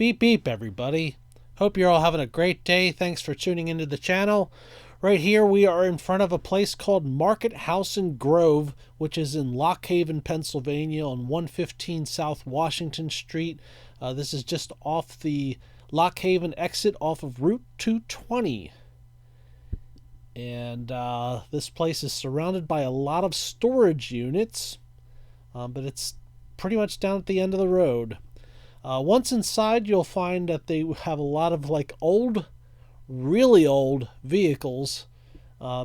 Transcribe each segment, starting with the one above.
Beep beep, everybody. Hope you're all having a great day. Thanks for tuning into the channel. Right here, we are in front of a place called Market House and Grove, which is in Lock Haven, Pennsylvania on 115 South Washington Street. This is just off the Lock Haven exit off of Route 220. And this place is surrounded by a lot of storage units, but it's pretty much down at the end of the road. Once inside, you'll find that they have a lot of old, really old vehicles,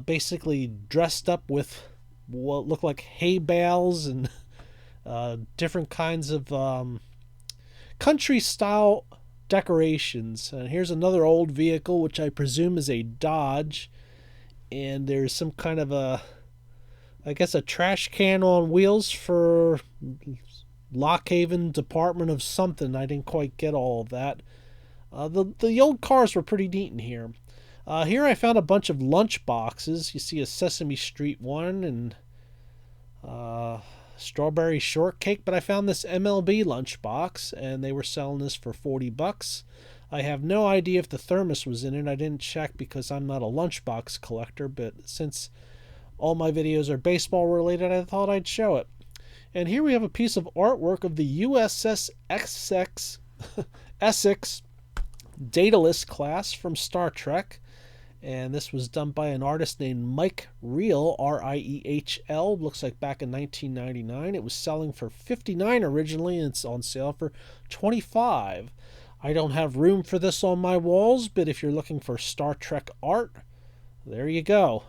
basically dressed up with what look like hay bales and different kinds of country style decorations. And here's another old vehicle, which I presume is a Dodge, and there's some kind of I guess a trash can on wheels for Lock Haven Department of something. I didn't quite get all of that. The old cars were pretty neat in here. Here I found a bunch of lunch boxes. You see a Sesame Street one and strawberry shortcake, but I found this MLB lunch box and they were selling this for $40. I have no idea if the thermos was in it. I didn't check because I'm not a lunchbox collector, but since all my videos are baseball related, I thought I'd show it. And here we have a piece of artwork of the USS Essex Daedalus class from Star Trek. And this was done by an artist named Mike Riehl, R-I-E-H-L. Looks like back in 1999. It was selling for $59 originally, and it's on sale for $25. I don't have room for this on my walls, but if you're looking for Star Trek art, there you go.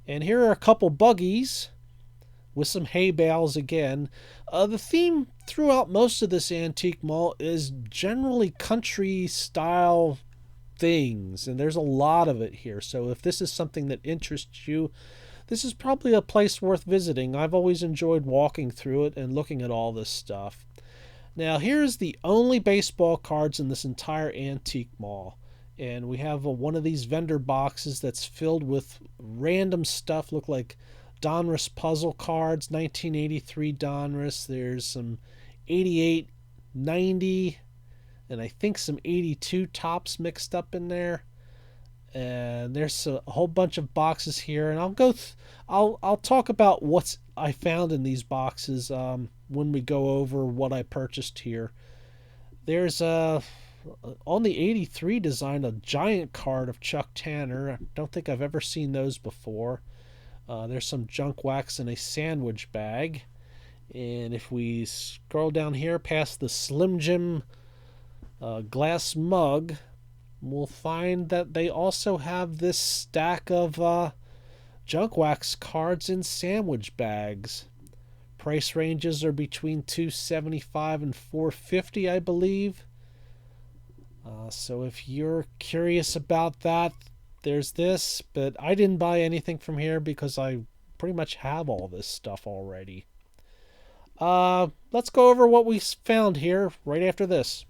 And here are a couple buggies with some hay bales again. The theme throughout most of this antique mall is generally country style things, and there's a lot of it here. So if this is something that interests you, this is probably a place worth visiting. I've always enjoyed walking through it and looking at all this stuff. Now here's the only baseball cards in this entire antique mall. And we have one of these vendor boxes that's filled with random stuff. Look like Donruss puzzle cards, 1983 Donruss. There's some 88, 90, and I think some 82 tops mixed up in there. And there's a whole bunch of boxes here, and I'll talk about what I found in these boxes when we go over what I purchased here. There's on the 83 design, a giant card of Chuck Tanner. I don't think I've ever seen those before. There's some junk wax in a sandwich bag. And if we scroll down here past the Slim Jim glass mug, we'll find that they also have this stack of junk wax cards in sandwich bags. Price ranges are between $275 and $450, I believe. So if you're curious about that, there's this, but I didn't buy anything from here because I pretty much have all this stuff already. Let's go over what we found here right after this.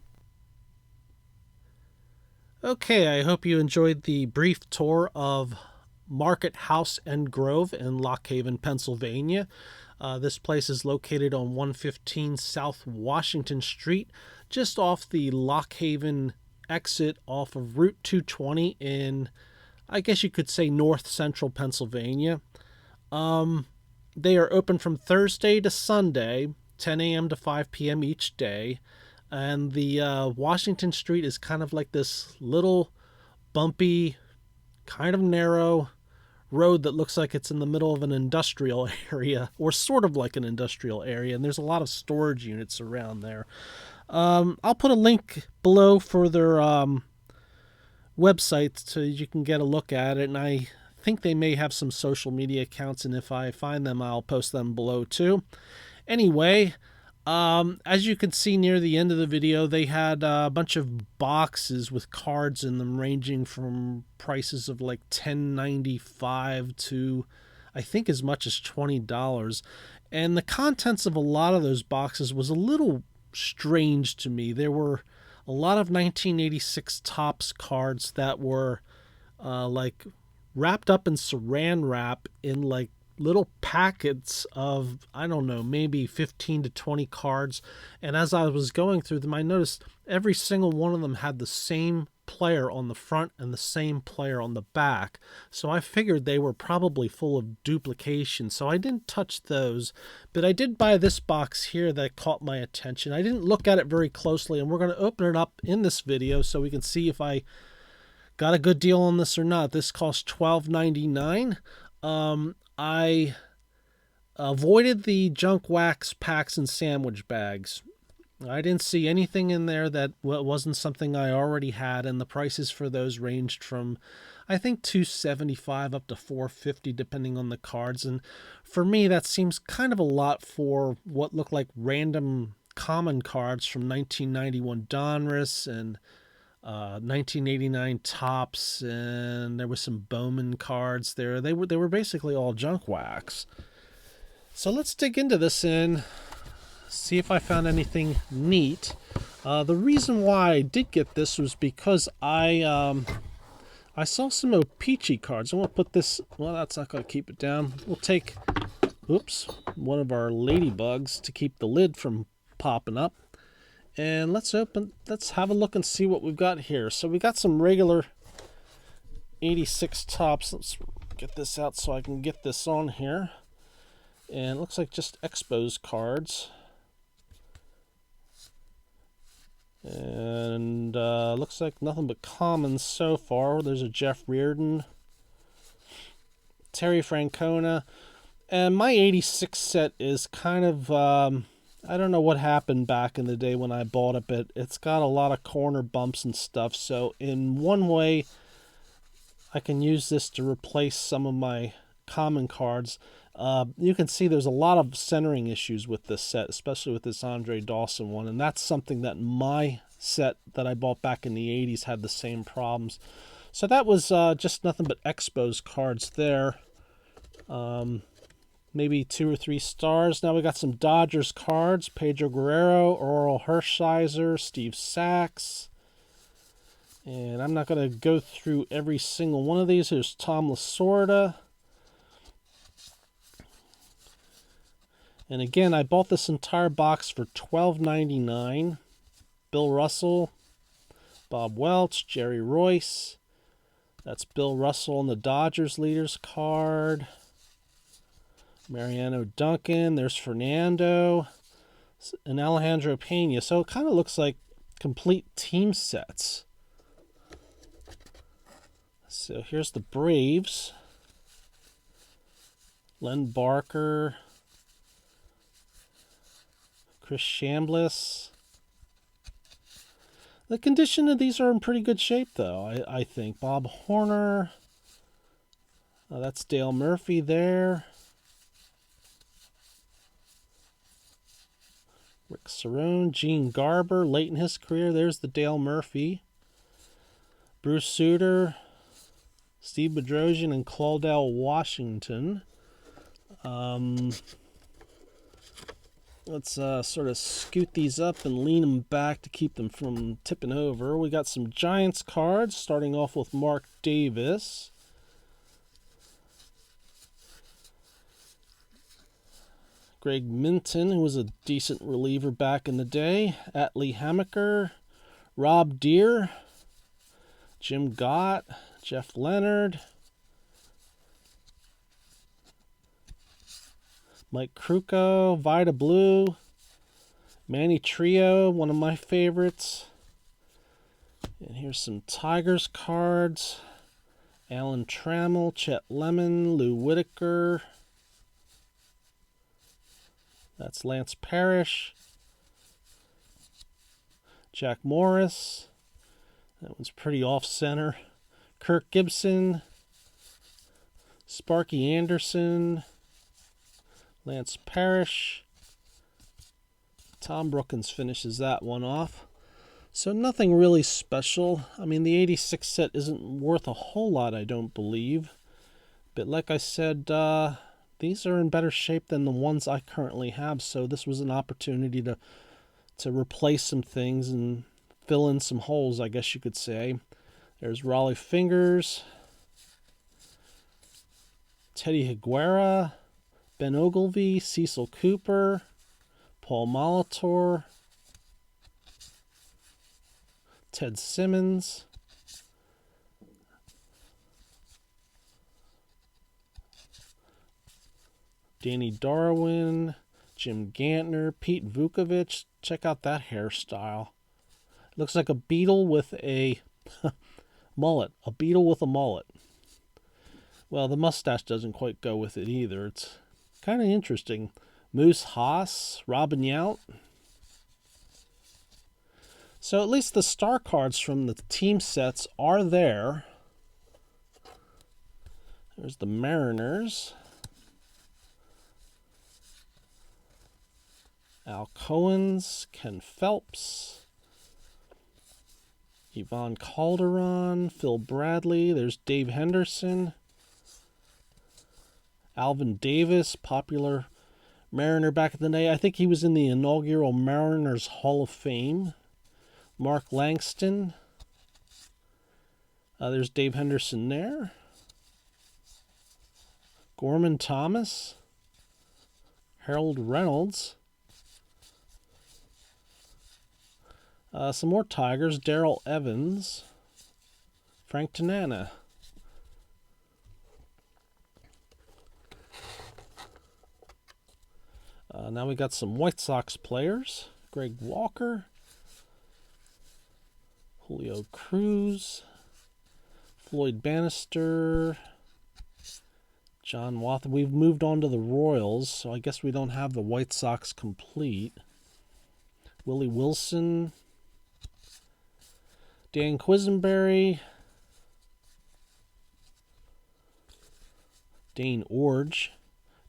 Okay, I hope you enjoyed the brief tour of Market House and Grove in Lock Haven, Pennsylvania. This place is located on 115 South Washington Street, just off the Lock Haven exit off of Route 220 in, I guess you could say, north central Pennsylvania. They are open from Thursday to Sunday, 10 a.m. to 5 p.m. each day. And the Washington Street is kind of like this little bumpy, kind of narrow road that looks like it's in the middle of an industrial area, or sort of like an industrial area, and there's a lot of storage units around there. I'll put a link below for their website so you can get a look at it, and I think they may have some social media accounts, and if I find them, I'll post them below too. Anyway, as you can see near the end of the video, they had a bunch of boxes with cards in them ranging from prices of like $10.95 to I think as much as $20. And the contents of a lot of those boxes was a little strange to me. There were a lot of 1986 Topps cards that were like wrapped up in saran wrap in like little packets of, I don't know, maybe 15 to 20 cards. And as I was going through them, I noticed every single one of them had the same player on the front and the same player on the back. So I figured they were probably full of duplication. So I didn't touch those. But I did buy this box here that caught my attention. I didn't look at it very closely, and we're going to open it up in this video so we can see if I got a good deal on this or not. This cost $12.99. I avoided the junk wax packs and sandwich bags. I didn't see anything in there that wasn't something I already had, and the prices for those ranged from, I think, $275 up to $450 depending on the cards. And for me, that seems kind of a lot for what looked like random common cards from 1991 Donruss and 1989 Topps, and there was some Bowman cards there. They were basically all junk wax. So let's dig into this and see if I found anything neat. The reason why I did get this was because I saw some O-Pee-Chee cards. I'm gonna put this. Well, that's not gonna keep it down. We'll take, oops, one of our ladybugs to keep the lid from popping up. And let's have a look and see what we've got here. So we got some regular 86 Topps. Let's get this out so I can get this on here. And it looks like just Expos cards. And looks like nothing but commons so far. There's a Jeff Reardon, Terry Francona. And my 86 set is kind of... I don't know what happened back in the day when I bought it, but it's got a lot of corner bumps and stuff. So in one way, I can use this to replace some of my common cards. You can see there's a lot of centering issues with this set, especially with this Andre Dawson one. And that's something that my set that I bought back in the 80s had the same problems. So that was just nothing but Expos cards there. Maybe 2 or 3 stars. Now we got some Dodgers cards. Pedro Guerrero, Oral Hershiser, Steve Sachs. And I'm not going to go through every single one of these. There's Tom Lasorda. And again, I bought this entire box for $12.99. Bill Russell, Bob Welch, Jerry Royce. That's Bill Russell on the Dodgers leaders card. Mariano Duncan, there's Fernando, and Alejandro Pena. So it kind of looks like complete team sets. So here's the Braves. Len Barker, Chris Chambliss. The condition of these are in pretty good shape, though, I think. Bob Horner. That's Dale Murphy there. Rick Cerone, Gene Garber, late in his career. There's the Dale Murphy. Bruce Sutter, Steve Bedrosian, and Claudel Washington. Let's sort of scoot these up and lean them back to keep them from tipping over. We got some Giants cards, starting off with Mark Davis. Greg Minton, who was a decent reliever back in the day. Atlee Hammaker, Rob Deere, Jim Gott, Jeff Leonard, Mike Krukow, Vida Blue, Manny Trio, one of my favorites. And here's some Tigers cards. Alan Trammell, Chet Lemon, Lou Whitaker. That's Lance Parrish. Jack Morris. That one's pretty off-center. Kirk Gibson. Sparky Anderson. Lance Parrish. Tom Brookins finishes that one off. So nothing really special. I mean, the 86 set isn't worth a whole lot, I don't believe. But like I said, these are in better shape than the ones I currently have, so this was an opportunity to replace some things and fill in some holes, I guess you could say. There's Raleigh Fingers, Teddy Higuera, Ben Ogilvy, Cecil Cooper, Paul Molitor, Ted Simmons, Danny Darwin, Jim Gantner, Pete Vukovich. Check out that hairstyle. Looks like a beetle with a mullet. A beetle with a mullet. Well, the mustache doesn't quite go with it either. It's kind of interesting. Moose Haas, Robin Yount. So at least the star cards from the team sets are there. There's the Mariners. Al Cohens, Ken Phelps, Yvonne Calderon, Phil Bradley. There's Dave Henderson. Alvin Davis, popular Mariner back in the day. I think he was in the inaugural Mariners Hall of Fame. Mark Langston. There's Dave Henderson there. Gorman Thomas. Harold Reynolds. Some more Tigers. Darrell Evans. Frank Tanana. Now we got some White Sox players. Greg Walker. Julio Cruz. Floyd Bannister. John Wathan. We've moved on to the Royals, so I guess we don't have the White Sox complete. Willie Wilson. Dan Quisenberry. Dane Orge.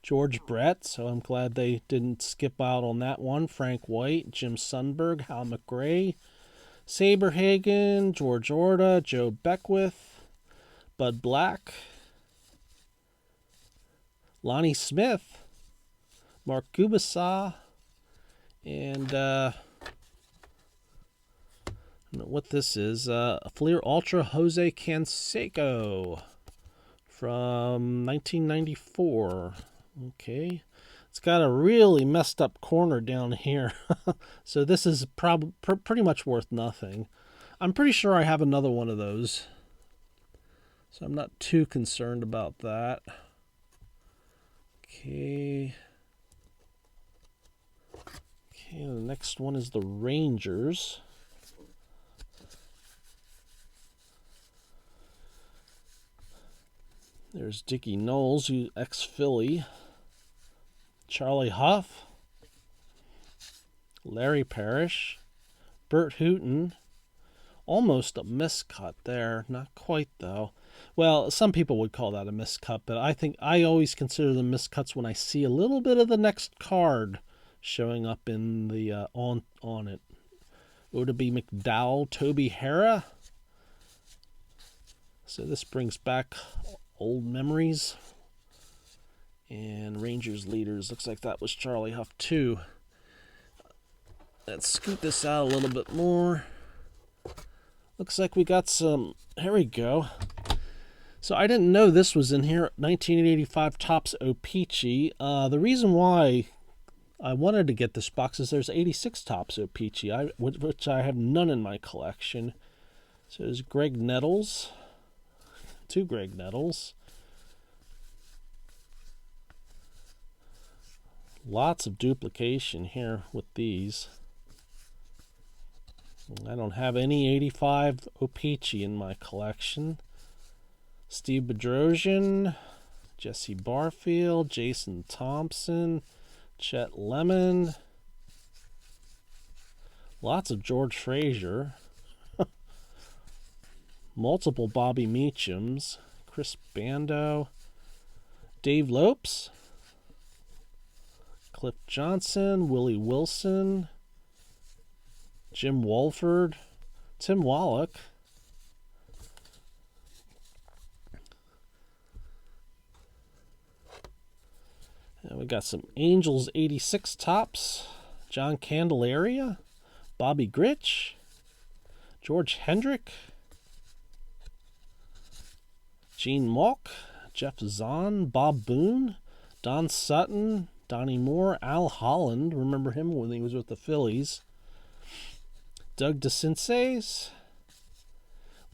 George Brett, so I'm glad they didn't skip out on that one. Frank White, Jim Sundberg, Hal McRae, Saberhagen, George Orta, Joe Beckwith, Bud Black, Lonnie Smith, Mark Gubicza, and I don't know what this is. Fleer Ultra Jose Canseco from 1994. Okay. It's got a really messed up corner down here. So this is pretty much worth nothing. I'm pretty sure I have another one of those. So I'm not too concerned about that. Okay. Okay, the next one is the Rangers. There's Dickie Knowles, ex-Philly. Charlie Huff. Larry Parrish. Bert Hooton. Almost a miscut there. Not quite, though. Well, some people would call that a miscut, but I think I always consider them miscuts when I see a little bit of the next card showing up in the on it. Oddibe McDowell, Toby Harrah. So this brings back old memories. And Rangers leaders. Looks like that was Charlie Huff too. Let's scoot this out a little bit more. Looks like we got some. Here we go. So I didn't know this was in here. 1985 Topps O-Pee-Chee. The reason why I wanted to get this box is there's 86 Topps O-Pee-Chee, which I have none in my collection. So there's Greg Nettles. Two Greg Nettles. Lots of duplication here with these. I don't have any 85 O-Pee-Chee in my collection. Steve Bedrosian, Jesse Barfield, Jason Thompson, Chet Lemon. Lots of George Frazier. Multiple Bobby Meachams. Chris Bando. Dave Lopes. Cliff Johnson, Willie Wilson, Jim Wolford, Tim Wallach. And we got some Angels 86 Topps, John Candelaria, Bobby Grich, George Hendrick, Gene Malk, Jeff Zahn, Bob Boone, Don Sutton, Donnie Moore, Al Holland. Remember him when he was with the Phillies. Doug DeCinces,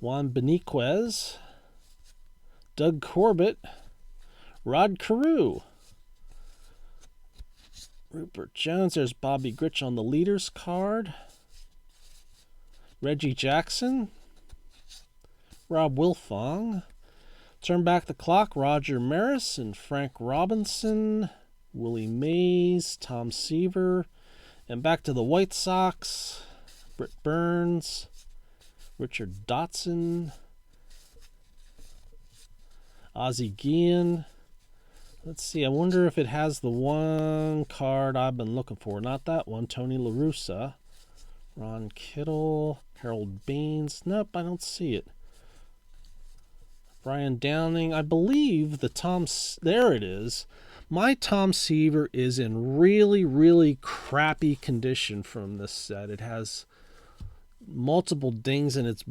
Juan Beniquez, Doug Corbett, Rod Carew, Rupert Jones. There's Bobby Grich on the leaders card. Reggie Jackson, Rob Wilfong. Turn back the clock, Roger Maris and Frank Robinson, Willie Mays, Tom Seaver. And back to the White Sox, Britt Burns, Richard Dotson, Ozzie Guillen. Let's see, I wonder if it has the one card I've been looking for. Not that one, Tony La Russa. Ron Kittle, Harold Baines. Nope, I don't see it. Brian Downing. I believe the there it is. My Tom Seaver is in really, really crappy condition from this set. It has multiple dings and it's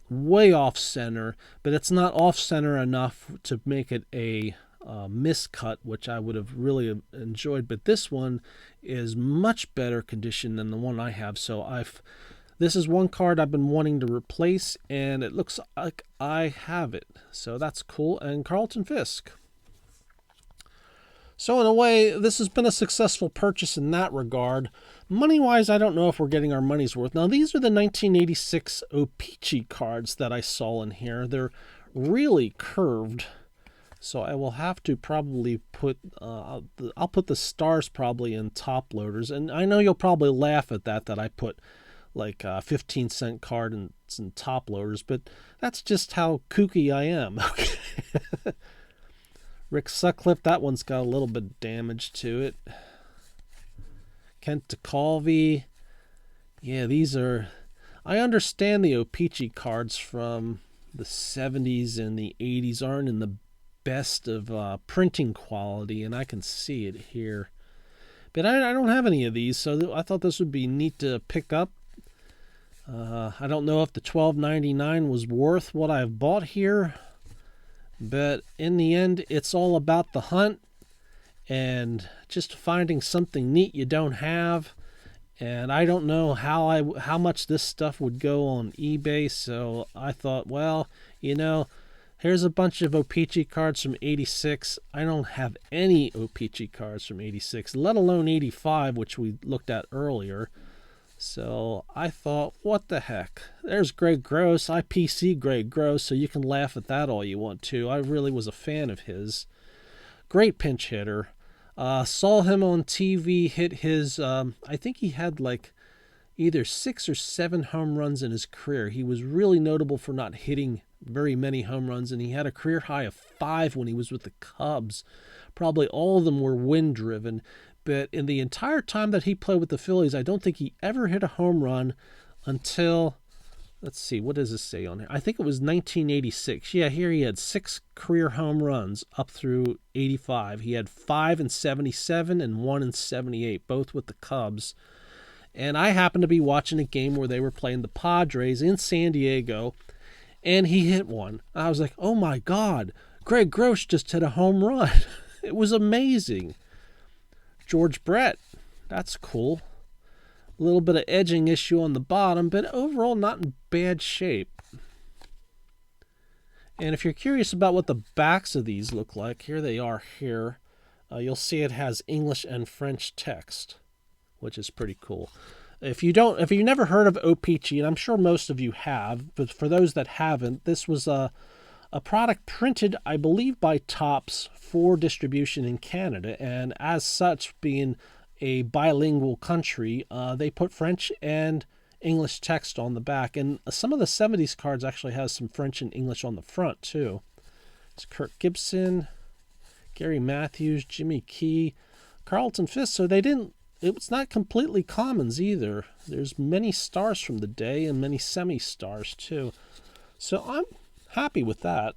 way off center, but it's not off center enough to make it a miscut, which I would have really enjoyed. But this one is much better condition than the one I have. So this is one card I've been wanting to replace, and it looks like I have it. So that's cool. And Carlton Fisk. So in a way, this has been a successful purchase in that regard. Money-wise, I don't know if we're getting our money's worth. Now, these are the 1986 O-Pee-Chee cards that I saw in here. They're really curved. So I will have to probably put, I'll put the stars probably in top loaders. And I know you'll probably laugh at that I put like a 15-cent card in top loaders, but that's just how kooky I am. Rick Sutcliffe, that one's got a little bit of damage to it. Kent DeCalvey. Yeah, these are... I understand the O-Pee-Chee cards from the 70s and the 80s aren't in the best of printing quality, and I can see it here. But I don't have any of these, so I thought this would be neat to pick up. I don't know if the $12.99 was worth what I've bought here, but in the end, it's all about the hunt and just finding something neat you don't have. And I don't know how much this stuff would go on eBay, so I thought, well, here's a bunch of O-Pee-Chee cards from 86. I don't have any O-Pee-Chee cards from 86, let alone 85, which we looked at earlier. So I thought, what the heck? There's Greg Gross. I PC Greg Gross, so you can laugh at that all you want to. I really was a fan of his. Great pinch hitter. Saw him on TV hit his, I think he had like either 6 or 7 home runs in his career. He was really notable for not hitting very many home runs, and he had a career high of 5 when he was with the Cubs. Probably all of them were wind-driven. But in the entire time that he played with the Phillies, I don't think he ever hit a home run until, let's see, what does this say on here? I think it was 1986. Yeah, here he had 6 career home runs up through 85. He had 5 in 77 and 1 in 78, both with the Cubs. And I happened to be watching a game where they were playing the Padres in San Diego, and he hit one. I was like, oh my God, Greg Gross just hit a home run. It was amazing. George Brett, that's cool. A little bit of edging issue on the bottom, but overall not in bad shape. And if you're curious about what the backs of these look like, here they are here. You'll see it has English and French text, which is pretty cool. If you've never heard of O-Pee-Chee, and I'm sure most of you have, but for those that haven't, this was a product printed, I believe, by Topps for distribution in Canada, and as such, being a bilingual country, they put French and English text on the back, and some of the 70s cards actually has some French and English on the front, too. It's Kirk Gibson, Gary Matthews, Jimmy Key, Carlton Fisk, so it's not completely commons either. There's many stars from the day and many semi-stars, too. So I'm happy with that.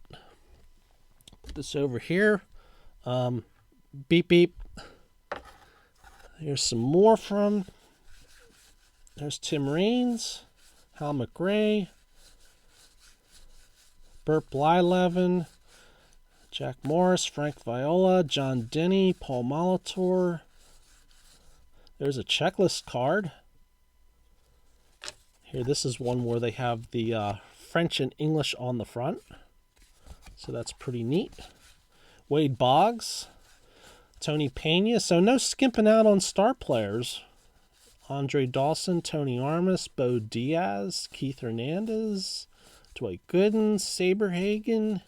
Put this over here. Beep beep. Here's some more from. There's Tim Raines, Hal McRae, Burt Blyleven, Jack Morris, Frank Viola, John Denny, Paul Molitor. There's a checklist card. Here, this is one where they have the French and English on the front. So that's pretty neat. Wade Boggs, Tony Pena. So no skimping out on star players. Andre Dawson, Tony Armas, Bo Diaz, Keith Hernandez, Dwight Gooden, Saberhagen,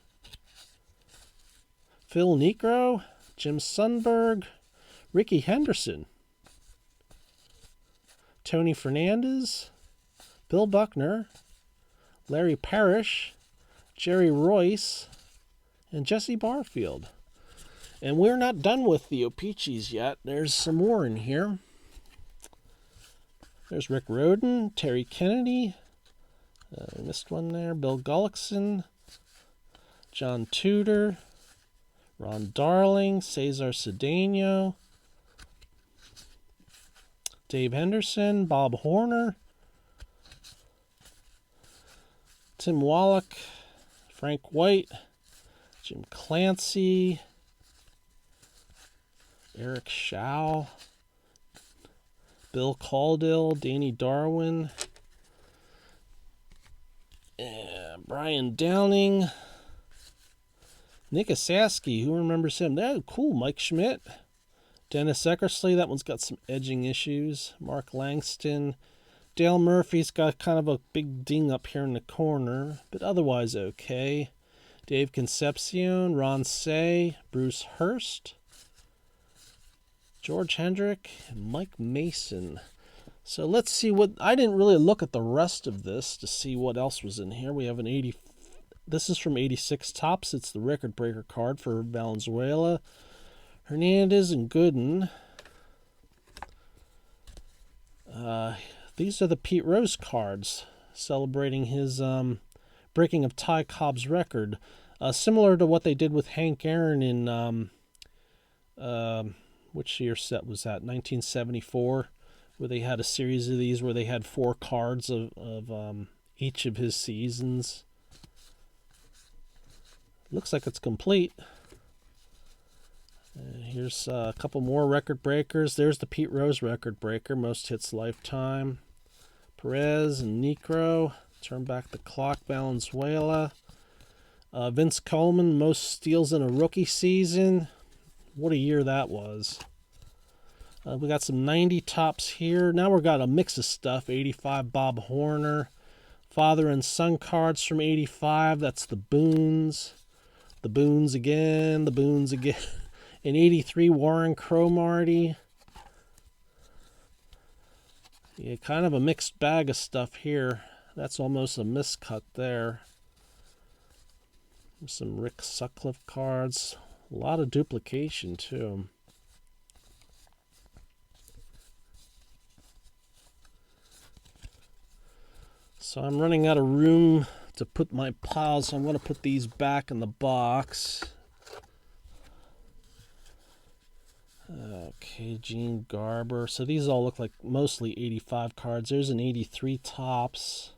Phil Niekro, Jim Sundberg, Ricky Henderson, Tony Fernandez, Bill Buckner, Larry Parrish, Jerry Royce, and Jesse Barfield. And we're not done with the O-Pee-Chees yet. There's some more in here. There's Rick Rhoden, Terry Kennedy, I missed one there, Bill Gullickson, John Tudor, Ron Darling, Cesar Cedeno, Dave Henderson, Bob Horner, Tim Wallach, Frank White, Jim Clancy, Eric Shaw, Bill Caudill, Danny Darwin, Brian Downing, Nick Asaski, who remembers him? Oh, cool, Mike Schmidt, Dennis Eckersley, that one's got some edging issues, Mark Langston, Dale Murphy's got kind of a big ding up here in the corner, but otherwise okay, Dave Concepcion, Ron Say, Bruce Hurst, George Hendrick, and Mike Mason. So let's see what... I didn't really look at the rest of this to see what else was in here. We have an 80... This is from 86 Tops. It's the record breaker card for Valenzuela, Hernandez, and Gooden. These are the Pete Rose cards celebrating his breaking of Ty Cobb's record. Similar to what they did with Hank Aaron in... which year set was that? 1974, where they had a series of these where they had 4 cards of each of his seasons. Looks like it's complete. Here's a couple more record breakers. There's the Pete Rose record breaker, most hits lifetime. Perez and Niekro, turn back the clock, Valenzuela. Vince Coleman, most steals in a rookie season. What a year that was. We got some 90 Tops here. Now we've got a mix of stuff. 85 Bob Horner. Father and son cards from 85. That's the Boons. The Boons again. The Boons again. In 83, Warren Cromartie. Yeah, kind of a mixed bag of stuff here. That's almost a miscut there. Some Rick Sutcliffe cards. A lot of duplication, too. So I'm running out of room to put my piles, so I'm going to put these back in the box. Okay, Gene Garber. So these all look like mostly 85 cards. There's an 83 Tops.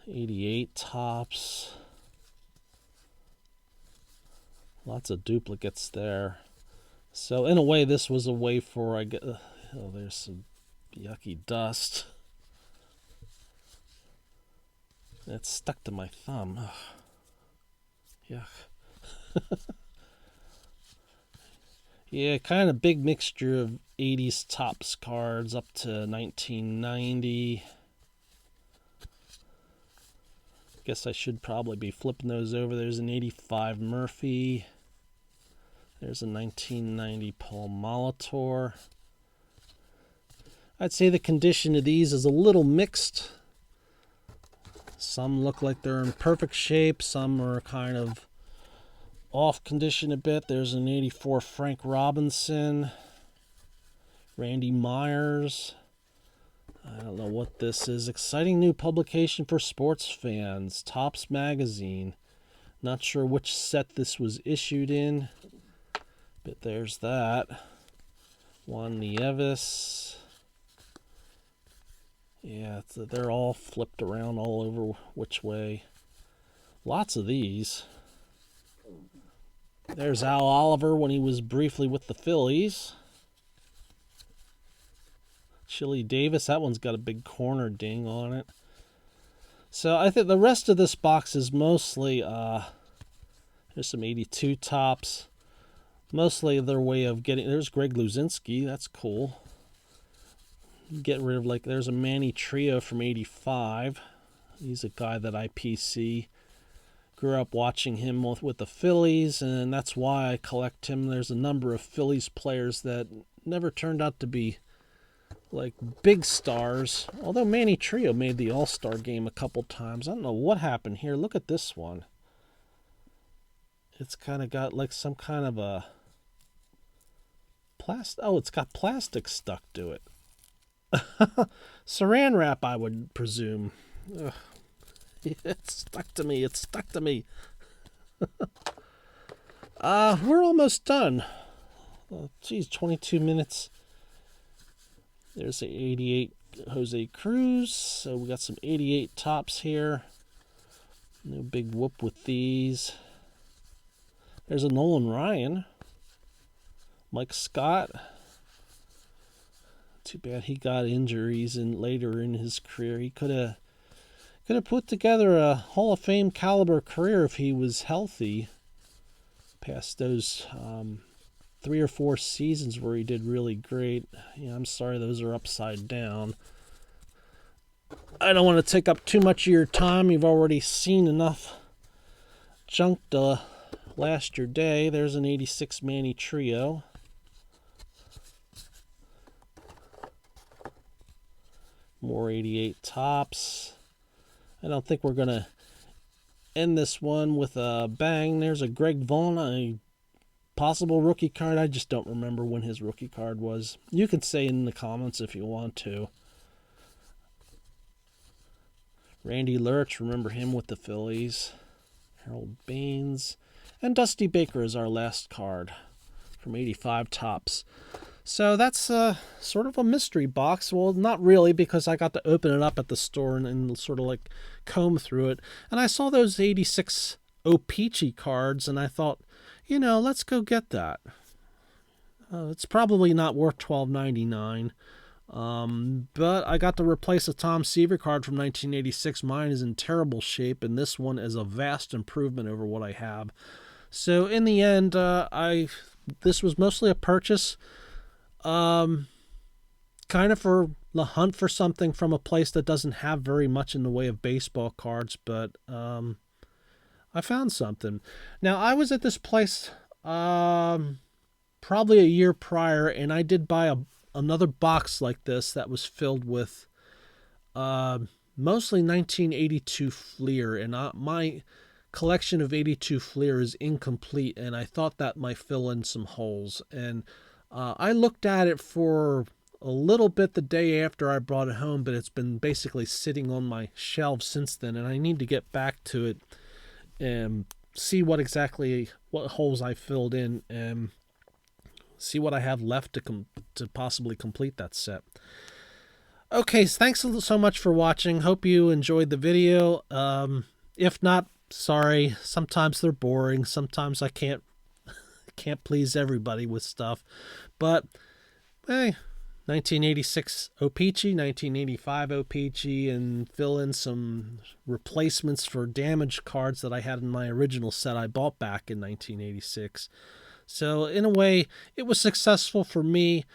88 Tops. Lots of duplicates there. So in a way, this was a way for... oh, there's some yucky dust. It's stuck to my thumb. Ugh. Yuck. Yeah, kind of big mixture of 80s Tops cards up to 1990. Guess I should probably be flipping those over. There's an 85 Murphy. There's a 1990 Paul Molitor. I'd say the condition of these is a little mixed. Some look like they're in perfect shape. Some are kind of off condition a bit. There's an 84 Frank Robinson. Randy Myers. I don't know what this is. Exciting new publication for sports fans. Topps Magazine. Not sure which set this was issued in. But there's that. Juan Nieves. Yeah, they're all flipped around all over which way. Lots of these. There's Al Oliver when he was briefly with the Phillies. Chili Davis, that one's got a big corner ding on it. So I think the rest of this box is mostly, there's some 82 tops. Mostly their way of getting, there's Greg Luzinski, that's cool. Get rid of, like, there's a Manny Trio from 85. He's a guy that I PC. Grew up watching him with the Phillies, and that's why I collect him. There's a number of Phillies players that never turned out to be like big stars. Although Manny Trio made the All-Star game a couple times. I don't know what happened here. Look at this one. It's kind of got like some kind of a plastic. Oh, it's got plastic stuck to it. Saran wrap, I would presume. Ugh. It's stuck to me. It's stuck to me. We're almost done. Geez, 22 minutes. There's a 88 Jose Cruz. So we got some 88 tops here. No big whoop with these. There's a Nolan Ryan. Mike Scott. Too bad he got injuries later in his career. He could have put together a Hall of Fame caliber career if he was healthy. Past those 3 or 4 seasons where he did really great. Yeah, I'm sorry, those are upside down. I don't want to take up too much of your time. You've already seen enough junk to last your day. There's an 86 Manny Trio. More 88 tops. I don't think we're going to end this one with a bang. There's a Greg Vaughn, a possible rookie card. I just don't remember when his rookie card was. You can say in the comments if you want to. Randy Lurch, remember him with the Phillies. Harold Baines. And Dusty Baker is our last card from 85 tops. So that's sort of a mystery box. Well, not really, because I got to open it up at the store and sort of like comb through it. And I saw those 86 O-Pee-Chee cards, and I thought, you know, let's go get that. It's probably not worth $12.99. But I got to replace a Tom Seaver card from 1986. Mine is in terrible shape, and this one is a vast improvement over what I have. So in the end, this was mostly a purchase. Kind of for the hunt for something from a place that doesn't have very much in the way of baseball cards, but I found something. Now, I was at this place probably a year prior, and I did buy another box like this that was filled with mostly 1982 Fleer, and my collection of 82 Fleer is incomplete, and I thought that might fill in some holes. And I looked at it for a little bit the day after I brought it home, but it's been basically sitting on my shelves since then, and I need to get back to it and see what holes I filled in and see what I have left to possibly complete that set. Okay, so thanks so much for watching. Hope you enjoyed the video. If not, sorry. Sometimes they're boring. Sometimes I can't please everybody with stuff. But, hey, 1986 O-Pee-Chee, 1985 O-Pee-Chee, and fill in some replacements for damaged cards that I had in my original set I bought back in 1986. So, in a way, it was successful for me.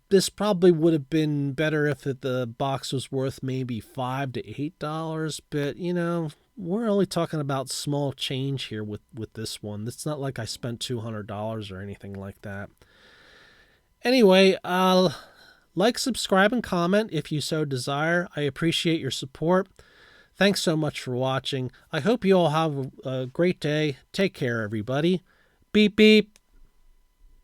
This probably would have been better if the box was worth maybe $5 to $8, but, you know, we're only talking about small change here with this one. It's not like I spent $200 or anything like that. Anyway, like, subscribe, and comment if you so desire. I appreciate your support. Thanks so much for watching. I hope you all have a great day. Take care, everybody. Beep, beep.